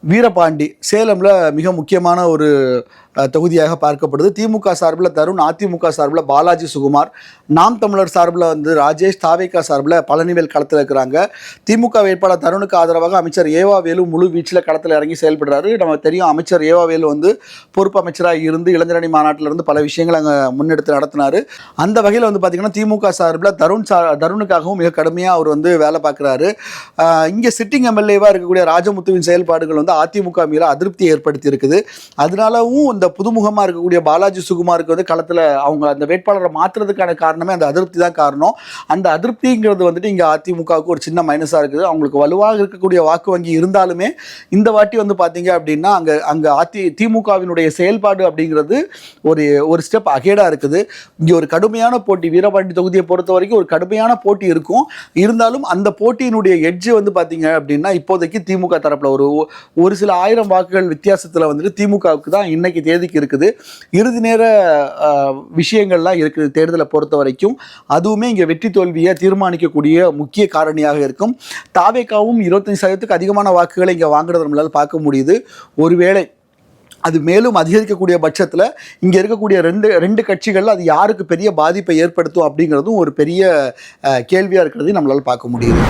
வீரபாண்டி சேலம்ல மிக முக்கியமான ஒரு தொகுதியாக பார்க்கப்படுது. திமுக சார்பில் தருண், அதிமுக சார்பில் பாலாஜி சுகுமார், நாம் தமிழர் சார்பில் ராஜேஷ், தாவேகா சார்பில் பழனிவேல் களத்தில் இருக்கிறாங்க. திமுக வேட்பாளர் தருணுக்கு ஆதரவாக அமைச்சர் ஏவா வேலு முழு வீச்சில் களத்தில் இறங்கி செயல்படுறாரு. நம்ம தெரியும், அமைச்சர் ஏவா வேலு பொறுப்பு அமைச்சராக இருந்து இளைஞரணி மாநாட்டிலிருந்து பல விஷயங்கள் அங்கே முன்னெடுத்து நடத்தினார். அந்த வகையில் பார்த்தீங்கன்னா திமுக சார்பில் தருணுக்காகவும் மிக கடுமையாக அவர் வேலை பார்க்குறாரு. இங்கே சிட்டிங் எம்எல்ஏவாக இருக்கக்கூடிய ராஜமுத்துவின் செயல்பாடுகள் அதிமுக மீது அதிருப்தி ஏற்படுத்தி இருக்குது. அதனாலவும் இந்த புதுமுகமாக இருக்கக்கூடிய பாலாஜி சுகுமாருக்கு களத்தில் அவங்க அந்த வேட்பாளரை மாற்றுறதுக்கான காரணமே அந்த அதிருப்தி தான் காரணம். அந்த அதிருப்திங்கிறது இங்கே அதிமுகவுக்கு ஒரு சின்ன மைனஸாக இருக்குது. அவங்களுக்கு வலுவாக இருக்கக்கூடிய வாக்கு வங்கி இருந்தாலுமே இந்த வாட்டி பார்த்தீங்க அப்படின்னா அங்கே திமுகவினுடைய செயல்பாடு அப்படிங்கிறது ஒரு ஸ்டெப் அகேடாக இருக்குது. இங்கே ஒரு கடுமையான போட்டி, வீரபாண்டி தொகுதியை பொறுத்த வரைக்கும் ஒரு கடுமையான போட்டி இருக்கும். இருந்தாலும் அந்த போட்டியினுடைய எட்ஜ் பார்த்தீங்க அப்படின்னா இப்போதைக்கு திமுக தரப்பில் ஒரு சில ஆயிரம் வாக்குகள் வித்தியாசத்தில் திமுகவுக்கு தான் இன்னைக்கு தேதிக்கு இருக்குது. இறுதி நேர விஷயங்கள்லாம் இருக்குது தேர்தலை பொறுத்த வரைக்கும். அதுவுமே இங்கே வெற்றி தோல்வியை தீர்மானிக்கக்கூடிய முக்கிய காரணியாக இருக்கும். தாவேகாவும் 25% அதிகமான வாக்குகளை இங்கே வாங்குறத நம்மளால் பார்க்க முடியுது. ஒருவேளை அது மேலும் அதிகரிக்கக்கூடிய பட்சத்தில் இங்கே இருக்கக்கூடிய ரெண்டு கட்சிகளில் அது யாருக்கு பெரிய பாதிப்பை ஏற்படுத்தும் அப்படிங்கிறதும் ஒரு பெரிய கேள்வியாக இருக்கிறதையும் நம்மளால் பார்க்க முடியுது.